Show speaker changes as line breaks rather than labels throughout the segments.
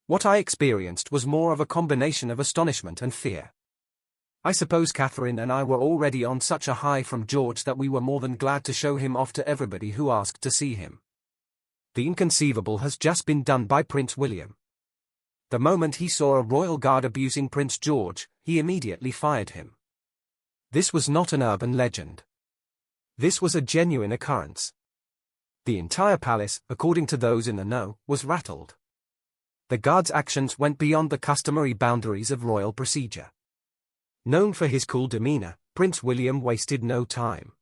What I experienced was more of a combination of astonishment and fear. I suppose Catherine and I were already on such a high from George that we were more than glad to show him off to everybody who asked to see him. The inconceivable has just been done by Prince William. The moment he saw a royal guard abusing Prince George, he immediately fired him. This was not an urban legend. This was a genuine occurrence. The entire palace, according to those in the know, was rattled. The guard's actions went beyond the customary boundaries of royal procedure. Known for his cool demeanor, Prince William wasted no time.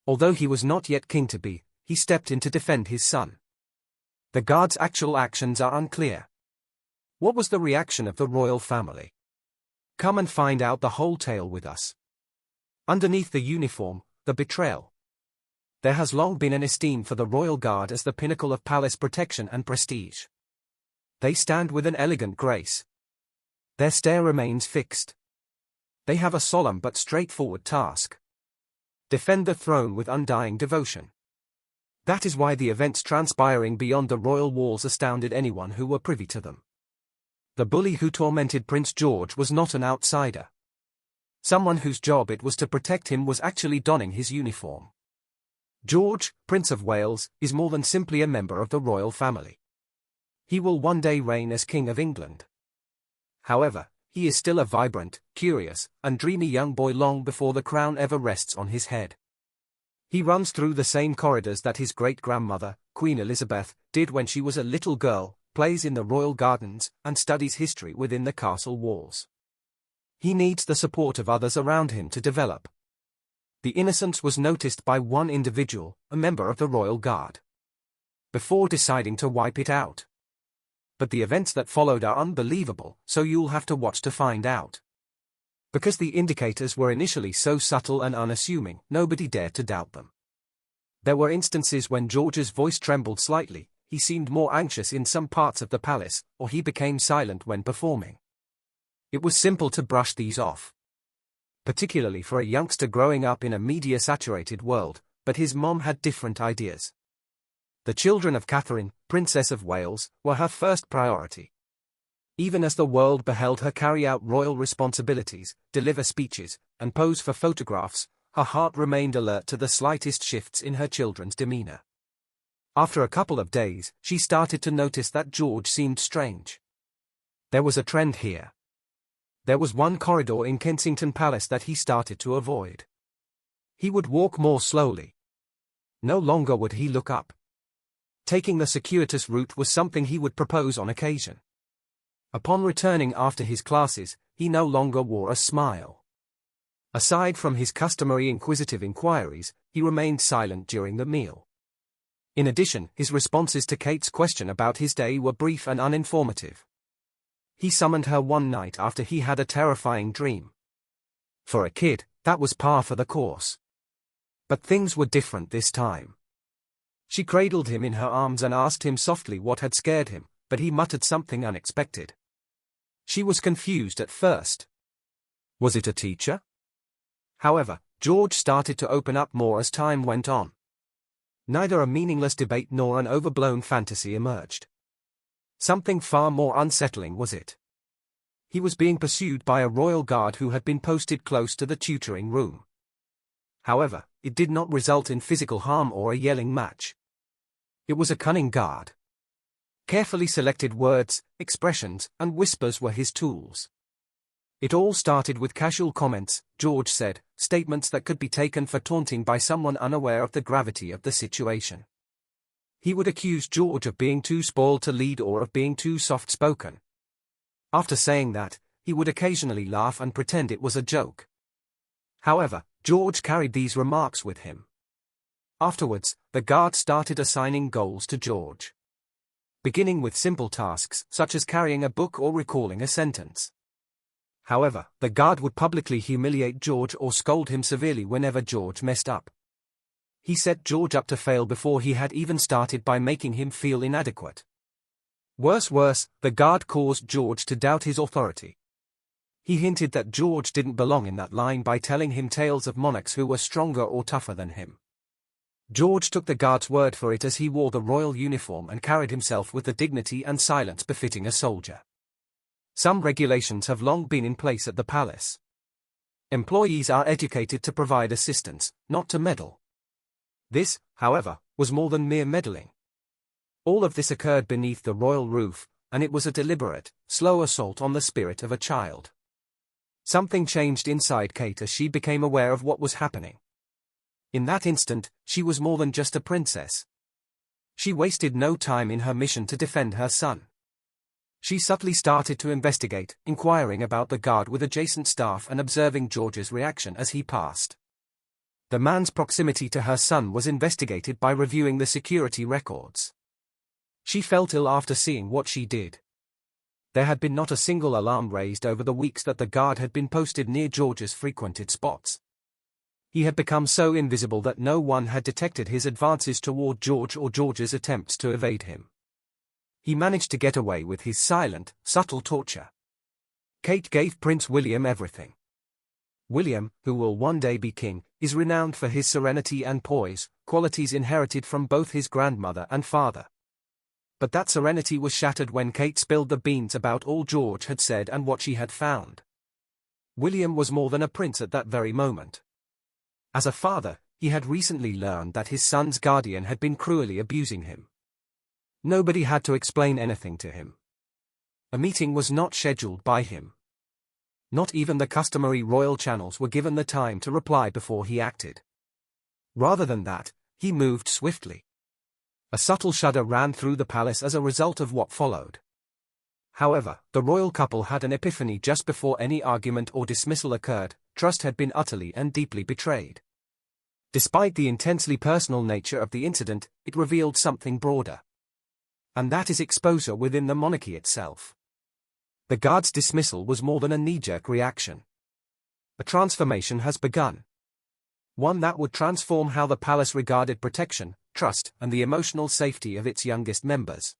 Although he was not yet king to be, he stepped in to defend his son. The guard's actual actions are unclear. What was the reaction of the royal family? Come and find out the whole tale with us. Underneath the uniform, the betrayal. There has long been an esteem for the royal guard as the pinnacle of palace protection and prestige. They stand with an elegant grace. Their stare remains fixed. They have a solemn but straightforward task. Defend the throne with undying devotion. That is why the events transpiring beyond the royal walls astounded anyone who were privy to them. The bully who tormented Prince George was not an outsider. Someone whose job it was to protect him was actually donning his uniform. George, Prince of Wales, is more than simply a member of the royal family. He will one day reign as King of England. However, he is still a vibrant, curious, and dreamy young boy long before the crown ever rests on his head. He runs through the same corridors that his great-grandmother, Queen Elizabeth, did when she was a little girl, plays in the royal gardens, and studies history within the castle walls. He needs the support of others around him to develop. The innocence was noticed by one individual, a member of the royal guard. Before deciding to wipe it out. But the events that followed are unbelievable, so you'll have to watch to find out. Because the indicators were initially so subtle and unassuming, nobody dared to doubt them. There were instances when George's voice trembled slightly, he seemed more anxious in some parts of the palace, or he became silent when performing. It was simple to brush these off. Particularly for a youngster growing up in a media-saturated world, but his mom had different ideas. The children of Catherine, Princess of Wales, were her first priority. Even as the world beheld her carry out royal responsibilities, deliver speeches, and pose for photographs, her heart remained alert to the slightest shifts in her children's demeanor. After a couple of days, she started to notice that George seemed strange. There was a trend here. There was one corridor in Kensington Palace that he started to avoid. He would walk more slowly. No longer would he look up. Taking the circuitous route was something he would propose on occasion. Upon returning after his classes, he no longer wore a smile. Aside from his customary inquisitive inquiries, he remained silent during the meal. In addition, his responses to Kate's question about his day were brief and uninformative. He summoned her one night after he had a terrifying dream. For a kid, that was par for the course. But things were different this time. She cradled him in her arms and asked him softly what had scared him, but he muttered something unexpected. She was confused at first. Was it a teacher? However, George started to open up more as time went on. Neither a meaningless debate nor an overblown fantasy emerged. Something far more unsettling was it. He was being pursued by a royal guard who had been posted close to the tutoring room. However, it did not result in physical harm or a yelling match. It was a cunning guard. Carefully selected words, expressions, and whispers were his tools. It all started with casual comments, George said, statements that could be taken for taunting by someone unaware of the gravity of the situation. He would accuse George of being too spoiled to lead or of being too soft-spoken. After saying that, he would occasionally laugh and pretend it was a joke. However, George carried these remarks with him. Afterwards, the guard started assigning goals to George. Beginning with simple tasks, such as carrying a book or recalling a sentence. However, the guard would publicly humiliate George or scold him severely whenever George messed up. He set George up to fail before he had even started by making him feel inadequate. Worse, the guard caused George to doubt his authority. He hinted that George didn't belong in that line by telling him tales of monarchs who were stronger or tougher than him. George took the guard's word for it as he wore the royal uniform and carried himself with the dignity and silence befitting a soldier. Some regulations have long been in place at the palace. Employees are educated to provide assistance, not to meddle. This, however, was more than mere meddling. All of this occurred beneath the royal roof, and it was a deliberate, slow assault on the spirit of a child. Something changed inside Kate as she became aware of what was happening. In that instant, she was more than just a princess. She wasted no time in her mission to defend her son. She subtly started to investigate, inquiring about the guard with adjacent staff and observing George's reaction as he passed. The man's proximity to her son was investigated by reviewing the security records. She felt ill after seeing what she did. There had been not a single alarm raised over the weeks that the guard had been posted near George's frequented spots. He had become so invisible that no one had detected his advances toward George or George's attempts to evade him. He managed to get away with his silent, subtle torture. Kate gave Prince William everything. William, who will one day be king, is renowned for his serenity and poise, qualities inherited from both his grandmother and father. But that serenity was shattered when Kate spilled the beans about all George had said and what she had found. William was more than a prince at that very moment. As a father, he had recently learned that his son's guardian had been cruelly abusing him. Nobody had to explain anything to him. A meeting was not scheduled by him. Not even the customary royal channels were given the time to reply before he acted. Rather than that, he moved swiftly. A subtle shudder ran through the palace as a result of what followed. However, the royal couple had an epiphany just before any argument or dismissal occurred. Trust had been utterly and deeply betrayed. Despite the intensely personal nature of the incident, it revealed something broader. And that is exposure within the monarchy itself. The guard's dismissal was more than a knee-jerk reaction. A transformation has begun. One that would transform how the palace regarded protection, trust, and the emotional safety of its youngest members.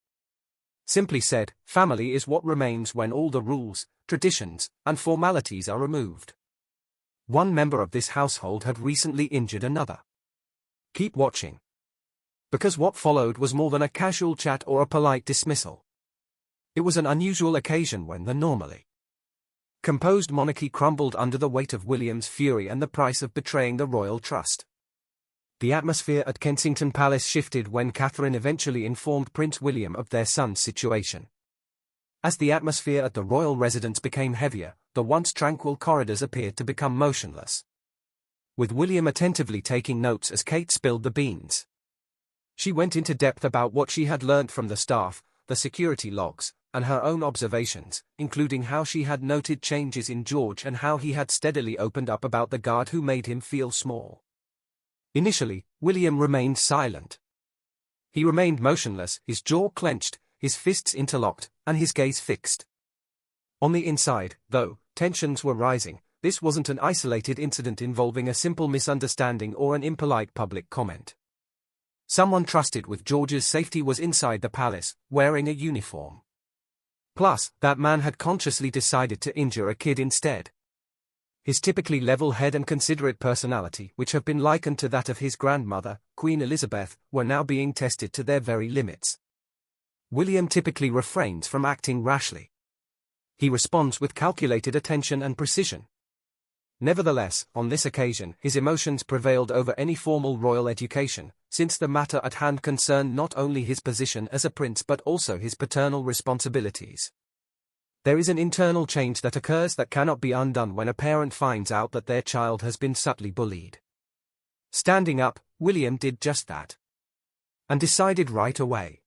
Simply said, family is what remains when all the rules, traditions, and formalities are removed. One member of this household had recently injured another. Keep watching. Because what followed was more than a casual chat or a polite dismissal. It was an unusual occasion when the normally composed monarchy crumbled under the weight of William's fury and the price of betraying the royal trust. The atmosphere at Kensington Palace shifted when Catherine eventually informed Prince William of their son's situation. As the atmosphere at the royal residence became heavier, the once tranquil corridors appeared to become motionless. With William attentively taking notes as Kate spilled the beans. She went into depth about what she had learned from the staff, the security logs, and her own observations, including how she had noted changes in George and how he had steadily opened up about the guard who made him feel small. Initially, William remained silent. He remained motionless, his jaw clenched, his fists interlocked, and his gaze fixed. On the inside, though, tensions were rising. This wasn't an isolated incident involving a simple misunderstanding or an impolite public comment. Someone trusted with George's safety was inside the palace, wearing a uniform. Plus, that man had consciously decided to injure a kid instead. His typically level head and considerate personality, which have been likened to that of his grandmother, Queen Elizabeth, were now being tested to their very limits. William typically refrains from acting rashly. He responds with calculated attention and precision. Nevertheless, on this occasion, his emotions prevailed over any formal royal education, since the matter at hand concerned not only his position as a prince but also his paternal responsibilities. There is an internal change that occurs that cannot be undone when a parent finds out that their child has been subtly bullied. Standing up, William did just that. And decided right away.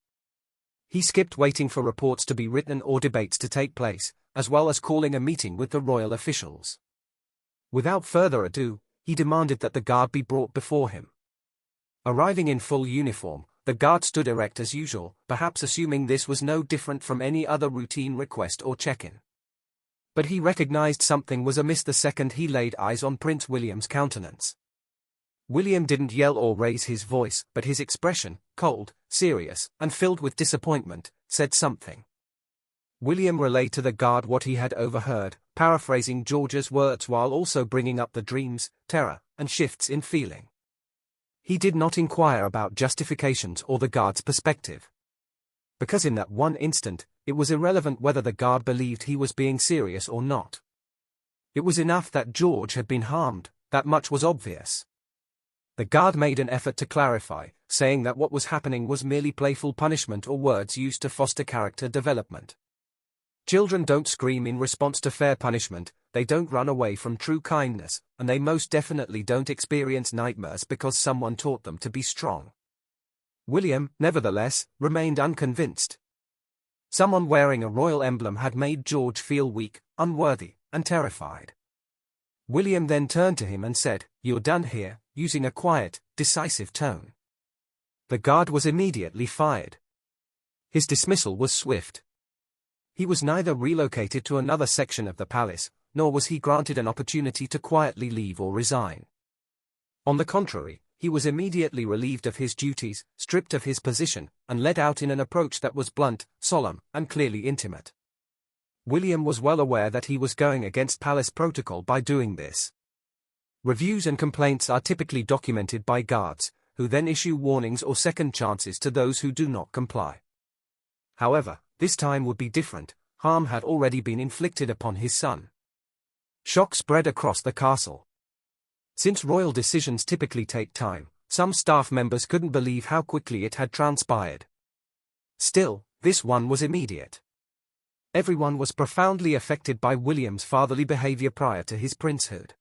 He skipped waiting for reports to be written or debates to take place, as well as calling a meeting with the royal officials. Without further ado, he demanded that the guard be brought before him. Arriving in full uniform, the guard stood erect as usual, perhaps assuming this was no different from any other routine request or check-in. But he recognized something was amiss the second he laid eyes on Prince William's countenance. William didn't yell or raise his voice, but his expression, cold, serious, and filled with disappointment, said something. William relayed to the guard what he had overheard, paraphrasing George's words while also bringing up the dreams, terror, and shifts in feeling. He did not inquire about justifications or the guard's perspective. Because in that one instant, it was irrelevant whether the guard believed he was being serious or not. It was enough that George had been harmed, that much was obvious. The guard made an effort to clarify, saying that what was happening was merely playful punishment or words used to foster character development. Children don't scream in response to fair punishment, they don't run away from true kindness, and they most definitely don't experience nightmares because someone taught them to be strong. William, nevertheless, remained unconvinced. Someone wearing a royal emblem had made George feel weak, unworthy, and terrified. William then turned to him and said, "You're done here," using a quiet, decisive tone. The guard was immediately fired. His dismissal was swift. He was neither relocated to another section of the palace, nor was he granted an opportunity to quietly leave or resign. On the contrary, he was immediately relieved of his duties, stripped of his position, and led out in an approach that was blunt, solemn, and clearly intimate. William was well aware that he was going against palace protocol by doing this. Reviews and complaints are typically documented by guards, who then issue warnings or second chances to those who do not comply. However, this time would be different. Harm had already been inflicted upon his son. Shock spread across the castle. Since royal decisions typically take time, some staff members couldn't believe how quickly it had transpired. Still, this one was immediate. Everyone was profoundly affected by William's fatherly behavior prior to his princehood.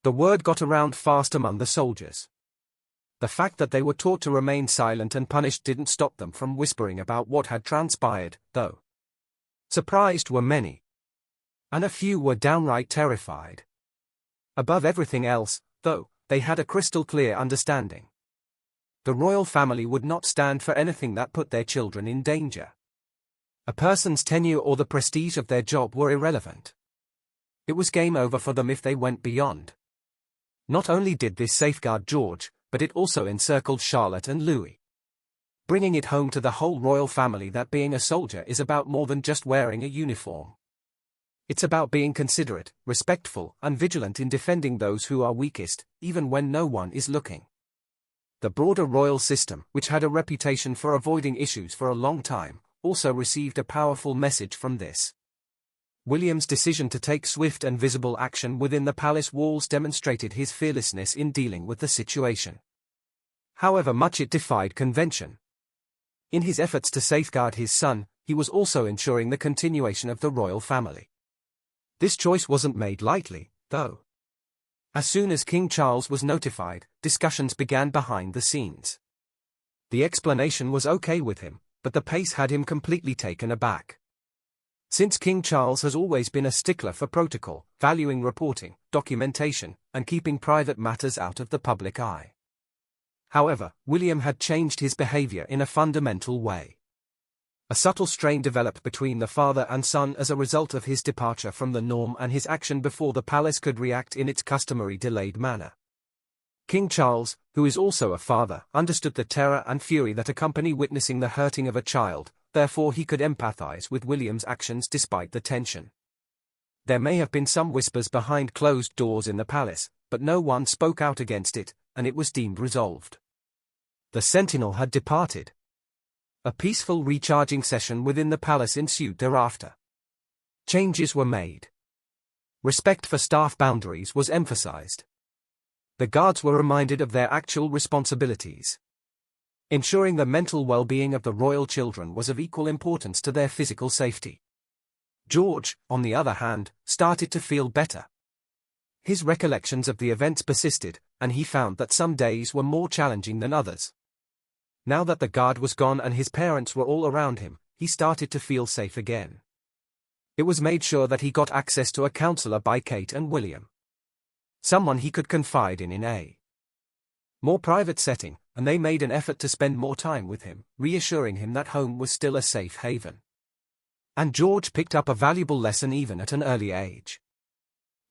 The word got around fast among the soldiers. The fact that they were taught to remain silent and punished didn't stop them from whispering about what had transpired, though. Surprised were many. And a few were downright terrified. Above everything else, though, they had a crystal-clear understanding. The royal family would not stand for anything that put their children in danger. A person's tenure or the prestige of their job were irrelevant. It was game over for them if they went beyond. Not only did this safeguard George, but it also encircled Charlotte and Louis. Bringing it home to the whole royal family that being a soldier is about more than just wearing a uniform. It's about being considerate, respectful, and vigilant in defending those who are weakest, even when no one is looking. The broader royal system, which had a reputation for avoiding issues for a long time, also received a powerful message from this. William's decision to take swift and visible action within the palace walls demonstrated his fearlessness in dealing with the situation. However much it defied convention. In his efforts to safeguard his son, he was also ensuring the continuation of the royal family. This choice wasn't made lightly, though. As soon as King Charles was notified, discussions began behind the scenes. The explanation was okay with him, but the pace had him completely taken aback. Since King Charles has always been a stickler for protocol, valuing reporting, documentation, and keeping private matters out of the public eye. However, William had changed his behavior in a fundamental way. A subtle strain developed between the father and son as a result of his departure from the norm and his action before the palace could react in its customary delayed manner. King Charles, who is also a father, understood the terror and fury that accompany witnessing the hurting of a child, therefore he could empathize with William's actions despite the tension. There may have been some whispers behind closed doors in the palace, but no one spoke out against it, and it was deemed resolved. The sentinel had departed. A peaceful recharging session within the palace ensued thereafter. Changes were made. Respect for staff boundaries was emphasized. The guards were reminded of their actual responsibilities. Ensuring the mental well-being of the royal children was of equal importance to their physical safety. George, on the other hand, started to feel better. His recollections of the events persisted, and he found that some days were more challenging than others. Now that the guard was gone and his parents were all around him, he started to feel safe again. It was made sure that he got access to a counselor by Kate and William. Someone he could confide in a more private setting, and they made an effort to spend more time with him, reassuring him that home was still a safe haven. And George picked up a valuable lesson even at an early age.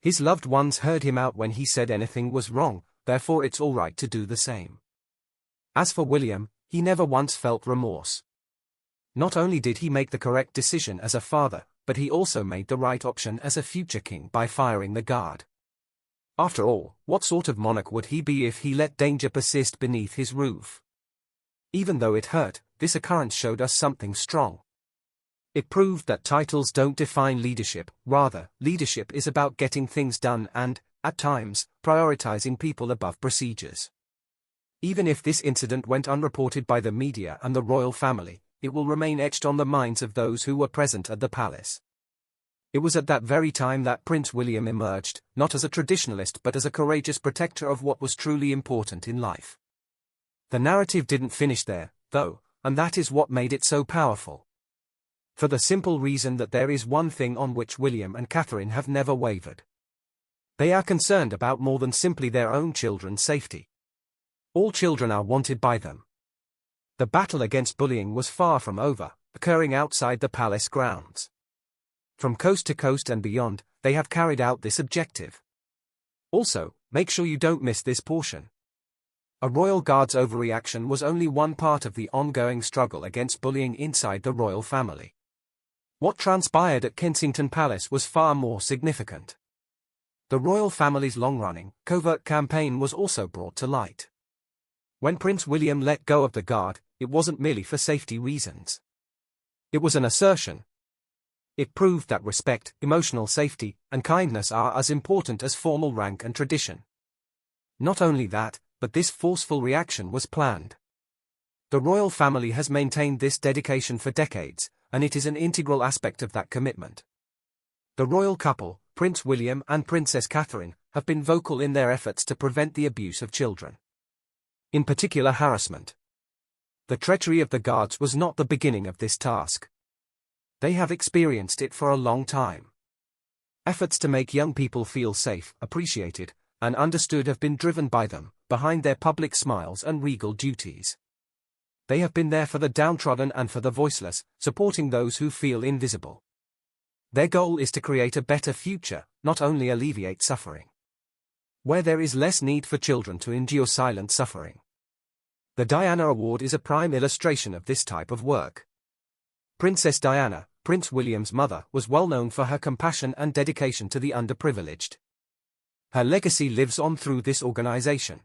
His loved ones heard him out when he said anything was wrong, therefore it's all right to do the same. As for William, he never once felt remorse. Not only did he make the correct decision as a father, but he also made the right option as a future king by firing the guard. After all, what sort of monarch would he be if he let danger persist beneath his roof? Even though it hurt, this occurrence showed us something strong. It proved that titles don't define leadership, rather, leadership is about getting things done and, at times, prioritizing people above procedures. Even if this incident went unreported by the media and the royal family, it will remain etched on the minds of those who were present at the palace. It was at that very time that Prince William emerged, not as a traditionalist but as a courageous protector of what was truly important in life. The narrative didn't finish there, though, and that is what made it so powerful. For the simple reason that there is one thing on which William and Catherine have never wavered. They are concerned about more than simply their own children's safety. All children are wanted by them. The battle against bullying was far from over, occurring outside the palace grounds. From coast to coast and beyond, they have carried out this objective. Also, make sure you don't miss this portion. A royal guard's overreaction was only one part of the ongoing struggle against bullying inside the royal family. What transpired at Kensington Palace was far more significant. The royal family's long-running, covert campaign was also brought to light. When Prince William let go of the guard, it wasn't merely for safety reasons. It was an assertion. It proved that respect, emotional safety, and kindness are as important as formal rank and tradition. Not only that, but this forceful reaction was planned. The royal family has maintained this dedication for decades, and it is an integral aspect of that commitment. The royal couple, Prince William and Princess Catherine, have been vocal in their efforts to prevent the abuse of children. In particular, harassment. The treachery of the guards was not the beginning of this task. They have experienced it for a long time. Efforts to make young people feel safe, appreciated, and understood have been driven by them, behind their public smiles and regal duties. They have been there for the downtrodden and for the voiceless, supporting those who feel invisible. Their goal is to create a better future, not only alleviate suffering. Where there is less need for children to endure silent suffering. The Diana Award is a prime illustration of this type of work. Princess Diana, Prince William's mother, was well known for her compassion and dedication to the underprivileged. Her legacy lives on through this organization.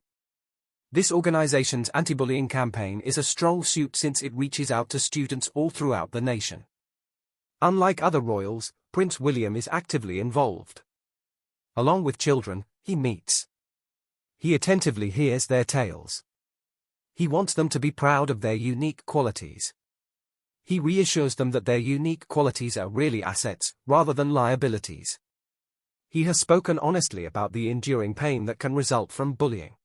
This organization's anti-bullying campaign is a strong suit since it reaches out to students all throughout the nation. Unlike other royals, Prince William is actively involved. Along with children, he meets. He attentively hears their tales. He wants them to be proud of their unique qualities. He reassures them that their unique qualities are really assets, rather than liabilities. He has spoken honestly about the enduring pain that can result from bullying.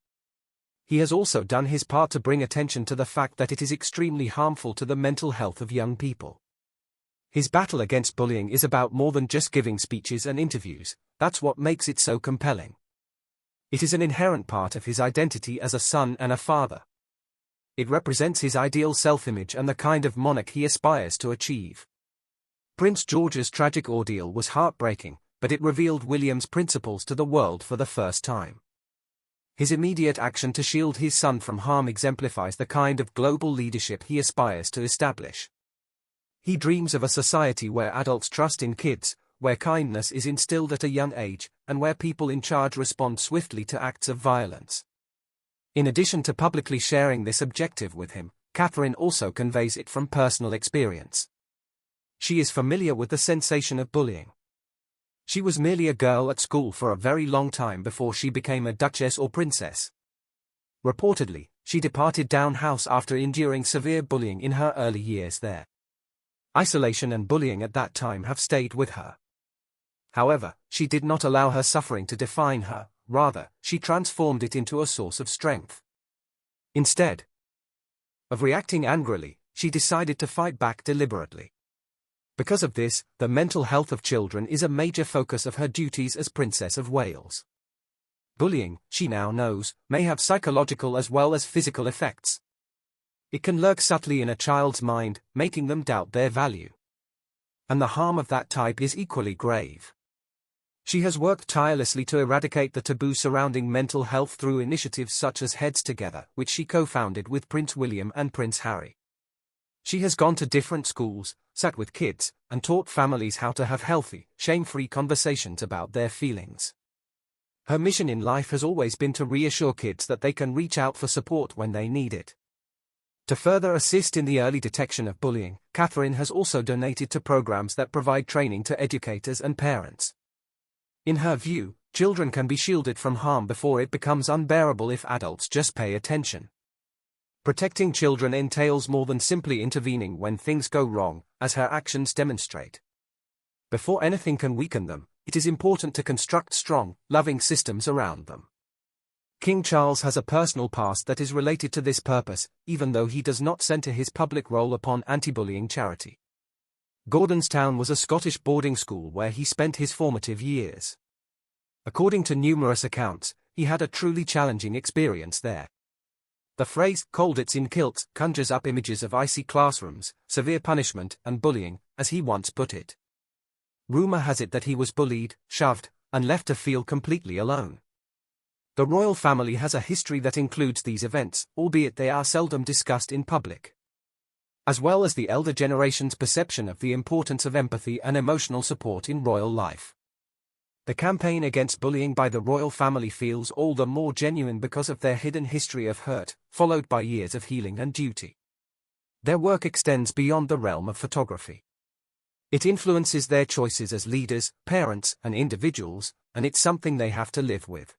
He has also done his part to bring attention to the fact that it is extremely harmful to the mental health of young people. His battle against bullying is about more than just giving speeches and interviews. That's what makes it so compelling. It is an inherent part of his identity as a son and a father. It represents his ideal self-image and the kind of monarch he aspires to achieve. Prince George's tragic ordeal was heartbreaking, but it revealed William's principles to the world for the first time. His immediate action to shield his son from harm exemplifies the kind of global leadership he aspires to establish. He dreams of a society where adults trust in kids, where kindness is instilled at a young age, and where people in charge respond swiftly to acts of violence. In addition to publicly sharing this objective with him, Catherine also conveys it from personal experience. She is familiar with the sensation of bullying. She was merely a girl at school for a very long time before she became a duchess or princess. Reportedly, she departed Down House after enduring severe bullying in her early years there. Isolation and bullying at that time have stayed with her. However, she did not allow her suffering to define her. Rather, she transformed it into a source of strength. Instead of reacting angrily, she decided to fight back deliberately. Because of this, the mental health of children is a major focus of her duties as Princess of Wales. Bullying, she now knows, may have psychological as well as physical effects. It can lurk subtly in a child's mind, making them doubt their value. And the harm of that type is equally grave. She has worked tirelessly to eradicate the taboo surrounding mental health through initiatives such as Heads Together, which she co-founded with Prince William and Prince Harry. She has gone to different schools, sat with kids, and taught families how to have healthy, shame-free conversations about their feelings. Her mission in life has always been to reassure kids that they can reach out for support when they need it. To further assist in the early detection of bullying, Catherine has also donated to programs that provide training to educators and parents. In her view, children can be shielded from harm before it becomes unbearable if adults just pay attention. Protecting children entails more than simply intervening when things go wrong, as her actions demonstrate. Before anything can weaken them, it is important to construct strong, loving systems around them. King Charles has a personal past that is related to this purpose, even though he does not center his public role upon anti-bullying charity. Gordonstown was a Scottish boarding school where he spent his formative years. According to numerous accounts, he had a truly challenging experience there. The phrase, "Colditz in kilts," conjures up images of icy classrooms, severe punishment, and bullying, as he once put it. Rumor has it that he was bullied, shoved, and left to feel completely alone. The royal family has a history that includes these events, albeit they are seldom discussed in public. As well as the elder generation's perception of the importance of empathy and emotional support in royal life. The campaign against bullying by the royal family feels all the more genuine because of their hidden history of hurt, followed by years of healing and duty. Their work extends beyond the realm of photography. It influences their choices as leaders, parents, and individuals, and it's something they have to live with.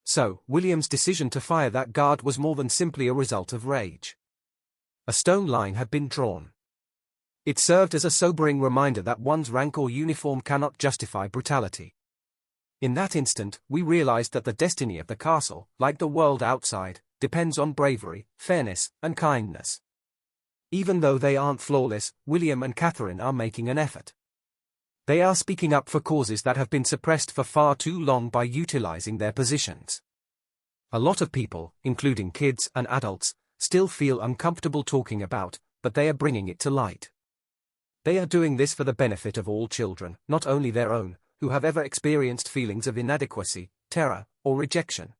So, William's decision to fire that guard was more than simply a result of rage. A stone line had been drawn. It served as a sobering reminder that one's rank or uniform cannot justify brutality. In that instant, we realized that the destiny of the castle, like the world outside, depends on bravery, fairness, and kindness. Even though they aren't flawless, William and Catherine are making an effort. They are speaking up for causes that have been suppressed for far too long by utilizing their positions. A lot of people, including kids and adults, still feel uncomfortable talking about, but they are bringing it to light. They are doing this for the benefit of all children, not only their own, who have ever experienced feelings of inadequacy, terror, or rejection.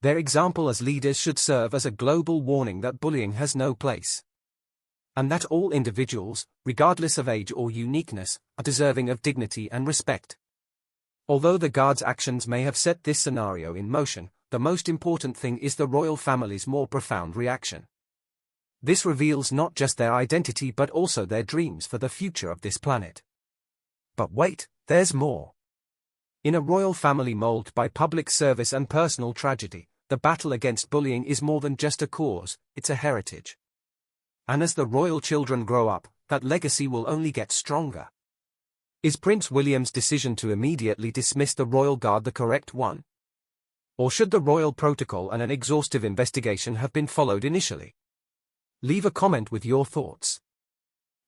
Their example as leaders should serve as a global warning that bullying has no place. And that all individuals, regardless of age or uniqueness, are deserving of dignity and respect. Although the guards' actions may have set this scenario in motion, the most important thing is the royal family's more profound reaction. This reveals not just their identity but also their dreams for the future of this planet. But wait, there's more. In a royal family molded by public service and personal tragedy, the battle against bullying is more than just a cause, it's a heritage. And as the royal children grow up, that legacy will only get stronger. Is Prince William's decision to immediately dismiss the royal guard the correct one? Or should the royal protocol and an exhaustive investigation have been followed initially? Leave a comment with your thoughts.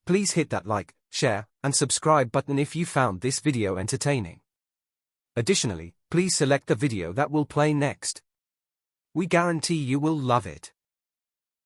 Please hit that like, share, and subscribe button if you found this video entertaining. Additionally, please select the video that will play next. We guarantee you will love it.